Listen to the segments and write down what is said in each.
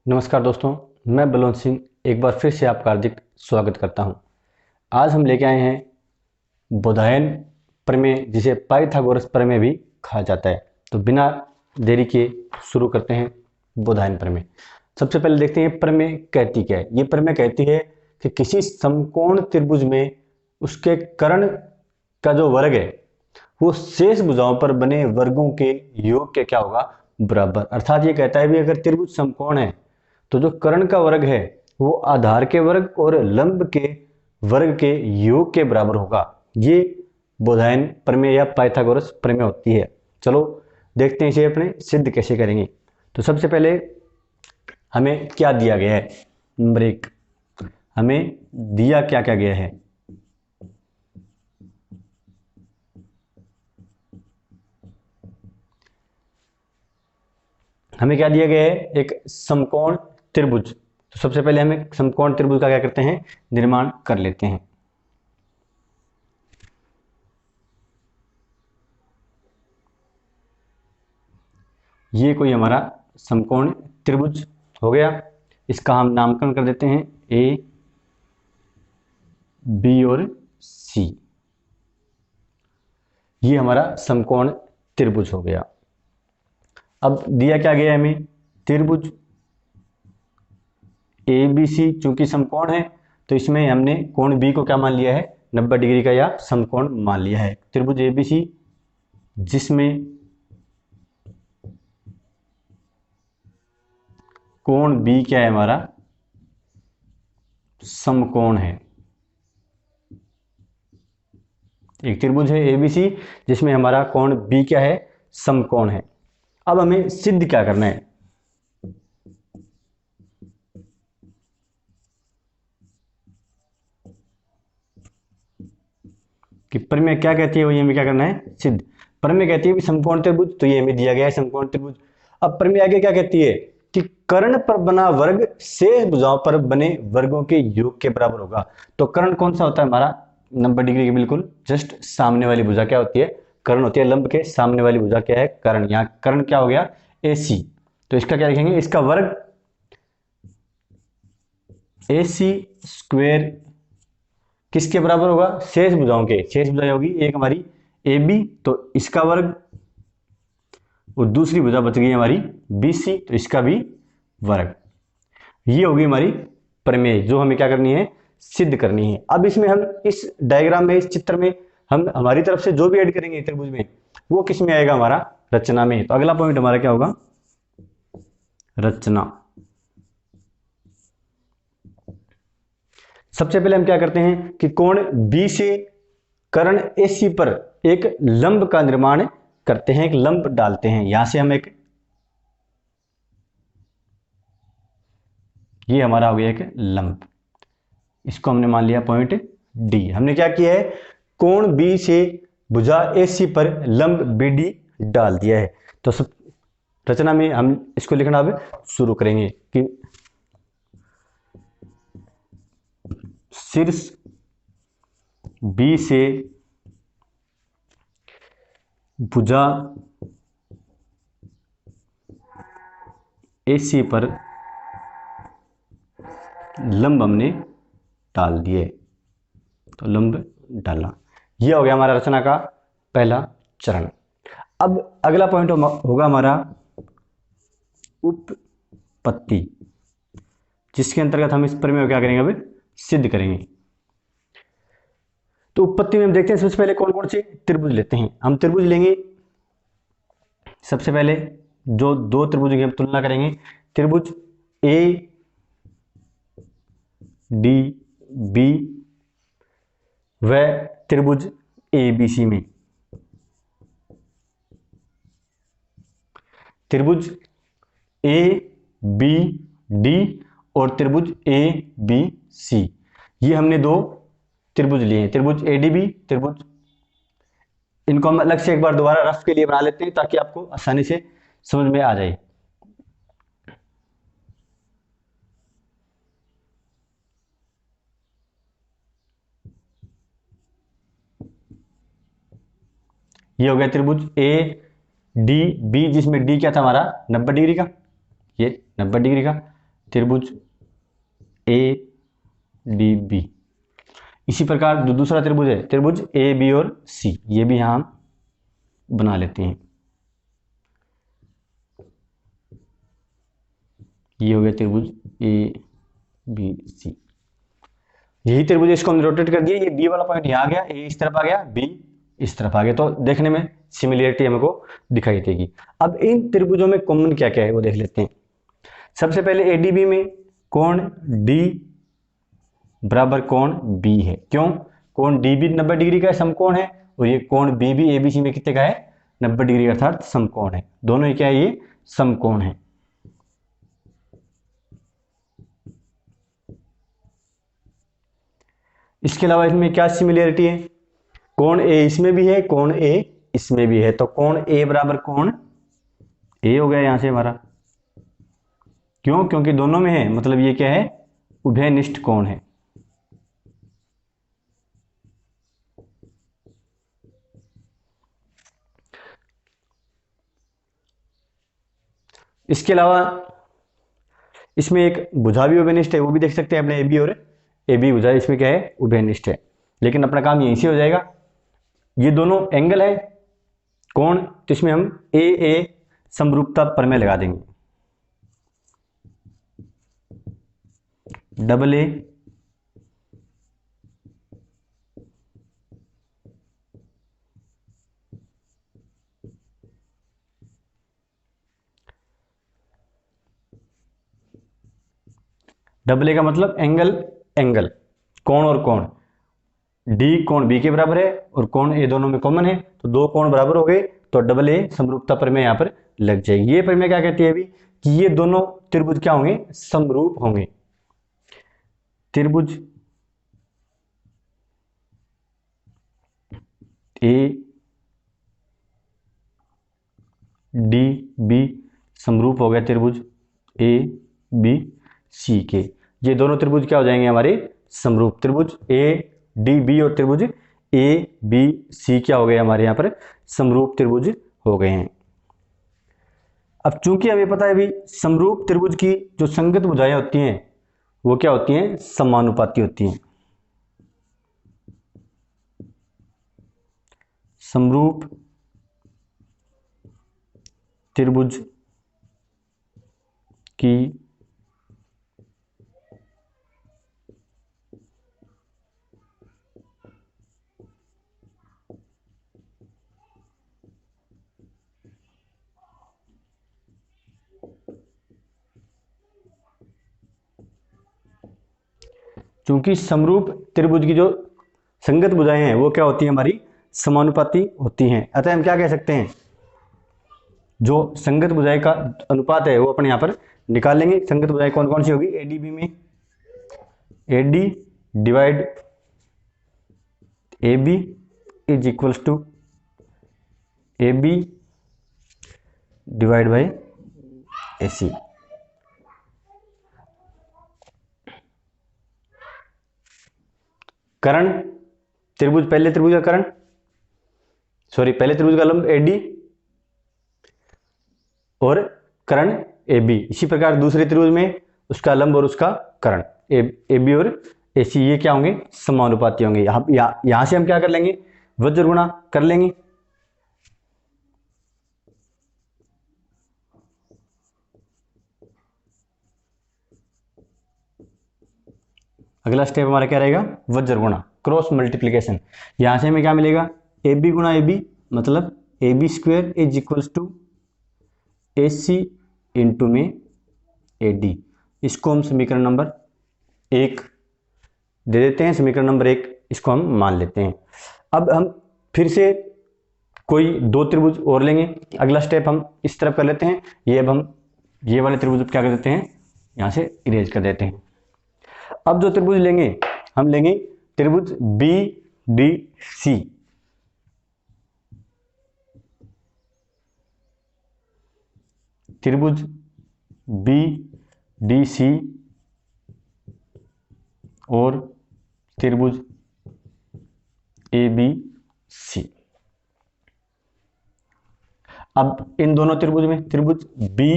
नमस्कार दोस्तों, मैं बलवंत सिंह एक बार फिर से आपका हार्दिक स्वागत करता हूं। आज हम लेके आए हैं बोधायन प्रमेय, जिसे पाइथागोरस प्रमेय भी कहा जाता है। तो बिना देरी के शुरू करते हैं बोधायन प्रमेय। सबसे पहले देखते हैं प्रमेय कहती क्या है। ये प्रमेय कहती है कि किसी समकोण त्रिभुज में उसके कर्ण का जो वर्ग है वो शेष भुजाओं पर बने वर्गों के योग के क्या होगा, बराबर। अर्थात ये कहता है भी अगर त्रिभुज समकोण है तो जो कर्ण का वर्ग है वो आधार के वर्ग और लंब के वर्ग के योग के बराबर होगा। ये बोधायन प्रमेय या पाइथागोरस प्रमेय होती है। चलो देखते हैं इसे अपने सिद्ध कैसे करेंगे। तो सबसे पहले हमें क्या दिया गया है। नंबर 1, हमें दिया क्या क्या गया है। हमें क्या दिया गया है, एक समकोण त्रिभुज। तो सबसे पहले हमें समकोण त्रिभुज का क्या करते हैं, निर्माण कर लेते हैं। ये कोई हमारा समकोण त्रिभुज हो गया। इसका हम नामकरण कर देते हैं ए, बी और सी। ये हमारा समकोण त्रिभुज हो गया। अब दिया क्या गया हमें, त्रिभुज ए बी सी। चूंकि समकोण है तो इसमें हमने कोण बी को क्या मान लिया है, 90 डिग्री का या समकोण मान लिया है। त्रिभुज ए बी सी जिसमें कोण बी क्या है, हमारा समकोण है। एक त्रिभुज है एबीसी जिसमें हमारा कोण बी क्या है, समकोण है। अब हमें सिद्ध क्या करना है, कि प्रमेय क्या कहती है वही हमें क्या करना है, सिद्ध। प्रमेय कहती है कि समकोण त्रिभुज, तो ये हमें दिया गया है समकोण त्रिभुज। अब प्रमेय आगे क्या कहती है कि कर्ण पर बना वर्ग शेष भुजाओं पर बने वर्गों के योग के बराबर होगा। तो कर्ण कौन सा होता है, हमारा 90 डिग्री के बिल्कुल जस्ट सामने वाली भुजा क्या होती है, कर्ण होती है। लंब के सामने वाली भुजा क्या है, कर्ण। यहाँ कर्ण क्या हो गया, AC। तो इसका क्या लिखेंगे, इसका वर्ग AC स्क्वायर किसके बराबर होगा, शेष भुजाओं के। शेष भुजा होगी एक हमारी AB, तो इसका वर्ग, और दूसरी भुजा बच गई हमारी BC, तो इसका भी वर्ग। ये होगी हमारी प्रमेय, जो हमें क्या करनी है, सिद्ध करनी है। अब इसमें हम इस डायग्राम में, इस चित्र में हम हमारी तरफ से जो भी ऐड करेंगे त्रिभुज में, वो किस में आएगा, हमारा रचना में। तो अगला पॉइंट हमारा क्या होगा, रचना। सबसे पहले हम क्या करते हैं कि कोण बी से कर्ण AC पर एक लंब का निर्माण करते हैं, एक लंब डालते हैं। यहां से हम एक, ये हमारा हो गया एक लंब, इसको हमने मान लिया पॉइंट D। हमने क्या किया है, कोण B से भुजा AC पर लंब BD डाल दिया है। तो सब रचना में हम इसको लिखना अब शुरू करेंगे कि शीर्ष B से भुजा AC पर लंब हमने डाल दिए। तो लंब डालना, यह हो गया हमारा रचना का पहला चरण। अब अगला पॉइंट होगा हमारा उपपत्ति, जिसके अंतर्गत हम इस प्रमेय को क्या करेंगे, अब सिद्ध करेंगे। तो उपपत्ति में हम देखते हैं सबसे पहले कौन कौन से त्रिभुज लेते हैं। हम त्रिभुज लेंगे, सबसे पहले जो दो त्रिभुज की हम तुलना करेंगे, त्रिभुज ADB व त्रिभुज ABC में। त्रिभुज ABD और त्रिभुज ABC, ये हमने दो त्रिभुज लिए हैं। त्रिभुज ADB, त्रिभुज, इनको हम अलग से एक बार दोबारा रफ के लिए बना लेते हैं ताकि आपको आसानी से समझ में आ जाए। ये हो गया त्रिभुज ADB, जिसमें D क्या था हमारा, 90 डिग्री का, ये 90 डिग्री का। त्रिभुज ए डी बी। इसी प्रकार जो दूसरा त्रिभुज है त्रिभुज ए बी और सी, ये भी यहां हम बना लेते हैं। ये हो गया त्रिभुज ए बी सी। यही त्रिभुज, इसको हमने रोटेट कर दिया, ये बी वाला पॉइंट यहाँ आ गया, ए इस तरफ आ गया, बी इस तरफ आ गया, तो देखने में सिमिलरिटी हमको दिखाई देगी। अब इन त्रिभुजों में कॉमन क्या क्या है वो देख लेते हैं। सबसे पहले एडीबी में कोण डी बराबर कोण बी है। क्यों? कोण डी भी 90 डिग्री का समकोण है और ये कोण बी भी एबीसी में कितने का है? 90 डिग्री, अर्थात समकोण है। दोनों ही क्या है? ये समकोण है। इसके अलावा इसमें क्या सिमिलरिटी है? कोण ए इसमें भी है, कोण ए इसमें भी है, तो कोण ए बराबर कोण ए हो गया यहां से हमारा। क्यों? क्योंकि दोनों में है, मतलब ये क्या है? उभयनिष्ठ कोण है। इसके अलावा इसमें एक भुजा भी उभयनिष्ठ है, वो भी देख सकते हैं अपने ए बी, और ए बी भुजा इसमें क्या है? उभयनिष्ठ है। लेकिन अपना काम यहीं से हो जाएगा। ये दोनों एंगल है कोण, तो इसमें हम ए ए समरूपता प्रमेय लगा देंगे। डबल ए डबल ए का मतलब एंगल एंगल, कोण और कोण, डी कोण बी के बराबर है और कोण ए दोनों में कॉमन है, तो दो कोण बराबर हो गए, तो डबल ए समरूपता प्रमेय यहां पर लग जाएगी। ये प्रमेय क्या कहती है अभी? कि ये दोनों त्रिभुज क्या होंगे? समरूप होंगे। त्रिभुज ए डी बी समरूप हो गया त्रिभुज ए बी सी के। ये दोनों त्रिभुज क्या हो जाएंगे हमारे? समरूप। त्रिभुज ए डी बी और त्रिभुज ए बी सी क्या हो गए हमारे यहाँ पर? समरूप त्रिभुज हो गए हैं। अब चूंकि हमें पता है अभी समरूप त्रिभुज की जो संगत भुजाएं होती हैं वो क्या होती हैं? समानुपाती होती हैं। समरूप त्रिभुज की चूंकि समरूप त्रिभुज की जो संगत भुजाएं हैं वो क्या होती हैं? हमारी समानुपाती होती हैं। अतः हम क्या कह सकते हैं? जो संगत भुजाएं का अनुपात है वो अपने यहां पर निकाल लेंगे। संगत भुजाएं कौन कौन सी होगी? एडीबी में AD divide A B is equals to A B divide by A C. कर्ण त्रिभुज, पहले त्रिभुज का कर्ण, पहले त्रिभुज का लंब एडी और कर्ण ए बी। इसी प्रकार दूसरे त्रिभुज में उसका लंब और उसका कर्ण ए बी और ए सी, ये क्या होंगे? समानुपाती होंगे। यहां से हम क्या कर लेंगे? वज्र गुणा कर लेंगे। अगला स्टेप हमारा क्या रहेगा? वज्र गुणा, क्रॉस मल्टीप्लीकेशन। यहां से हमें क्या मिलेगा? ए बी गुणा ए बी, मतलब A B square is equals to A C into में ए डी। इसको हम समीकरण नंबर 1 दे देते हैं। समीकरण नंबर 1 इसको हम मान लेते हैं। अब हम फिर से कोई दो त्रिभुज और लेंगे। अगला स्टेप हम इस तरफ कर लेते हैं। अब हम ये वाले त्रिभुज क्या कर देते हैं? यहां से इरेज कर देते हैं। अब जो त्रिभुज लेंगे हम लेंगे त्रिभुज बी डी सी। त्रिभुज बी डी सी और त्रिभुज ए बी सी। अब इन दोनों त्रिभुज में त्रिभुज बी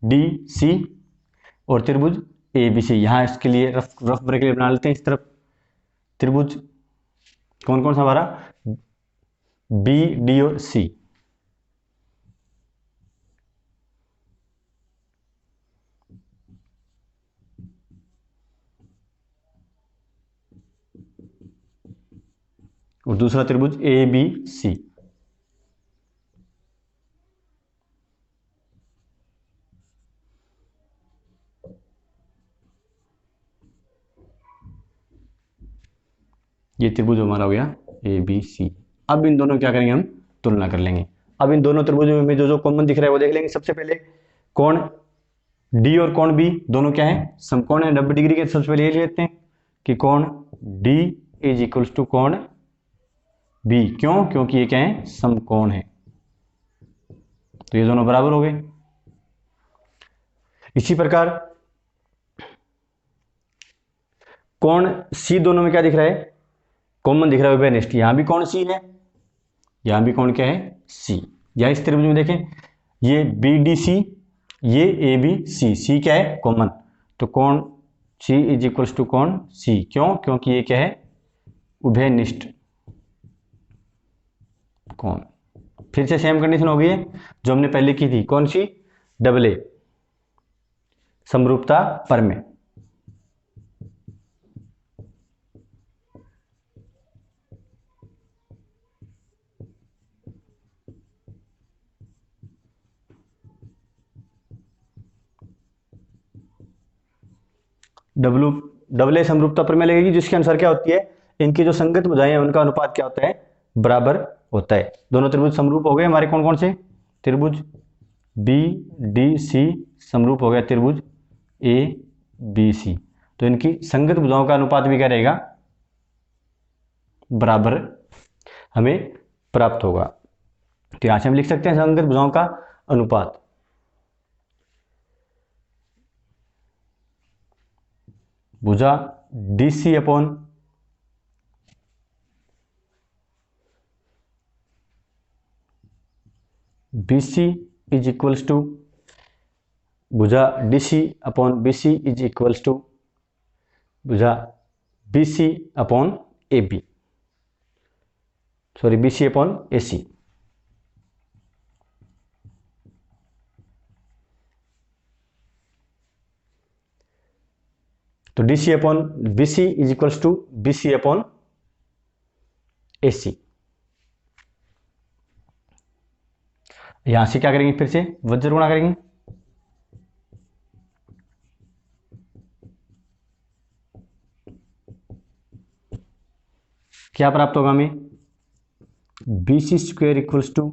डी सी और त्रिभुज ए बी सी। यहाँ इसके लिए रफ रफ ब्रेक बना लेते हैं। इस तरफ त्रिभुज कौन कौन सा हमारा, बी डी और सी। और दूसरा त्रिभुज ए बी सी। ये त्रिभुज हमारा हो गया ए बी सी। अब इन दोनों क्या करेंगे, हम तुलना कर लेंगे। अब इन दोनों त्रिभुजों में जो जो कॉमन दिख रहा है वो देख लेंगे। सबसे पहले कोण डी और कोण बी दोनों क्या है, समकोण है 90 डिग्री के। सबसे पहले ये लेते हैं कि कोण डी इज इक्वल्स टू कोण बी। क्यों, क्योंकि ये क्या है, समकोण है। तो ये दोनों बराबर हो गए। इसी प्रकार कोण सी दोनों में क्या दिख रहा है, कॉमन दिख रहा है उभयनिष्ठ। यहां भी कोण सी है, यहां भी कोण क्या है, सी। या इस त्रिभुज में देखें, ये बी डी सी, ये ए बी सी। सी क्या है, कॉमन। तो कोण सी इज इक्वल्स टू कोण सी। क्यों, क्योंकि ये क्या है, उभयनिष्ठ कोण। फिर से सेम कंडीशन हो गई है जो हमने पहले की थी। कौन सी, डबल ए, समरूपता प्रमेय। डबल ए समरूपता प्रमेय लगेगी, जिसके अनुसार क्या होती है, इनकी जो संगत भुजाएं हैं उनका अनुपात क्या होता है, बराबर होता है। दोनों त्रिभुज समरूप हो गए हमारे। कौन कौन से, त्रिभुज बी डी सी समरूप हो गया त्रिभुज ए बी सी। तो इनकी संगत भुजाओं का अनुपात भी क्या रहेगा, बराबर हमें प्राप्त होगा। तो यहां से हम लिख सकते हैं संगत भुजाओं का अनुपात भुजा D C upon B C is equals to भुजा D C upon B C is equals to भुजा B C upon A B, sorry B C upon A C. तो D C upon B C is equals to B C upon A C. यहां से क्या करेंगे, फिर से वज्र गुणा करेंगे। क्या प्राप्त होगा हमें, B C square equals to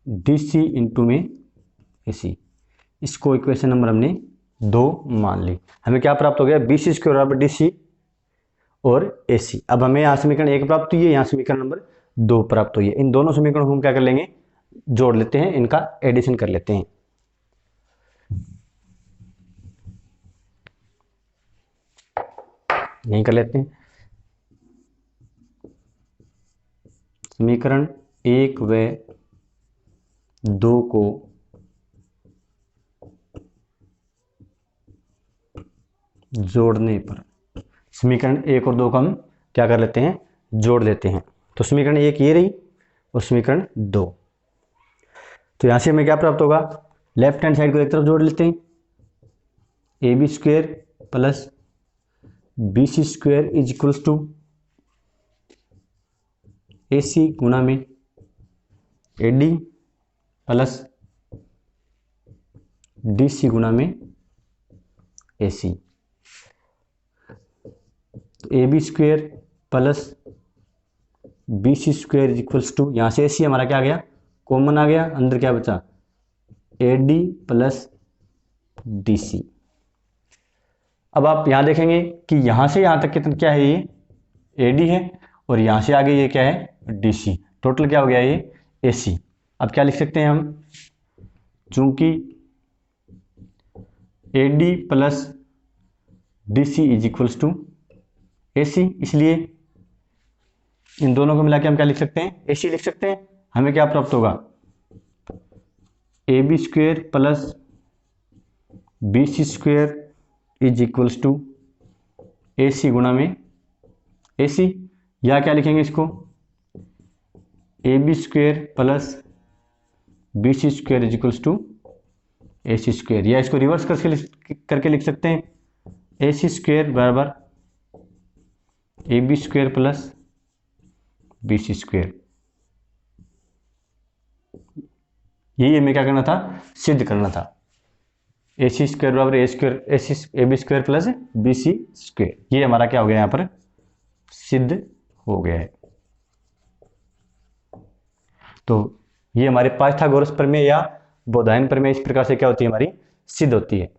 D C into में ए सी। इसको इक्वेशन नंबर हमने 2 मान ली। हमें क्या प्राप्त हो गया, बी सी स्क्वेयर बराबर डी सी और ए सी। अब हमें यहाँ समीकरण 1 प्राप्त हुई है, यहाँ समीकरण नंबर 2 प्राप्त हुई है। इन दोनों समीकरणों को हम क्या कर लेंगे, जोड़ लेते हैं, इनका एडिशन कर लेते हैं। यहीं कर लेते हैं। समीकरण 1 व 2 को जोड़ने पर समीकरण 1 और 2 को हम क्या कर लेते हैं, जोड़ लेते हैं। तो समीकरण 1 ये रही और समीकरण 2। तो यहां से हमें क्या प्राप्त होगा, लेफ्ट हैंड साइड को एक तरफ जोड़ लेते हैं, A B square plus B C square is equals to A C गुणा में A D plus D C गुणा में A C. A B square plus B C square is equals to, यहाँ से ए सी हमारा क्या आ गया, कॉमन आ गया, अंदर क्या बचा, A D plus D C. अब आप यहाँ देखेंगे कि यहाँ से यहाँ तक कितना क्या है, ये ए डी है और यहाँ से आगे ये क्या है, डी सी। टोटल क्या हो गया, ये ए सी। अब क्या लिख सकते हैं हम, चूंकि A D plus D C is equals to A C, इसलिए इन दोनों को मिला के हम क्या लिख सकते हैं, ए सी लिख सकते हैं। हमें क्या प्राप्त होगा, A B square plus B C square is equals to A C गुणा में ए सी, या क्या लिखेंगे इसको, A B square plus B C square is equals to A C square, या इसको रिवर्स करके लिख सकते हैं, ए सी स्क्वेयर बराबर A B square plus B C square. यही हमें क्या करना था, सिद्ध करना था। ए सी स्क्वेयर बराबर A square A B square plus B C square, ये हमारा क्या हो गया, यहाँ पर सिद्ध हो गया है। तो ये हमारे पाइथागोरस प्रमेय या बोधायन प्रमेय इस प्रकार से क्या होती है, हमारी सिद्ध होती है।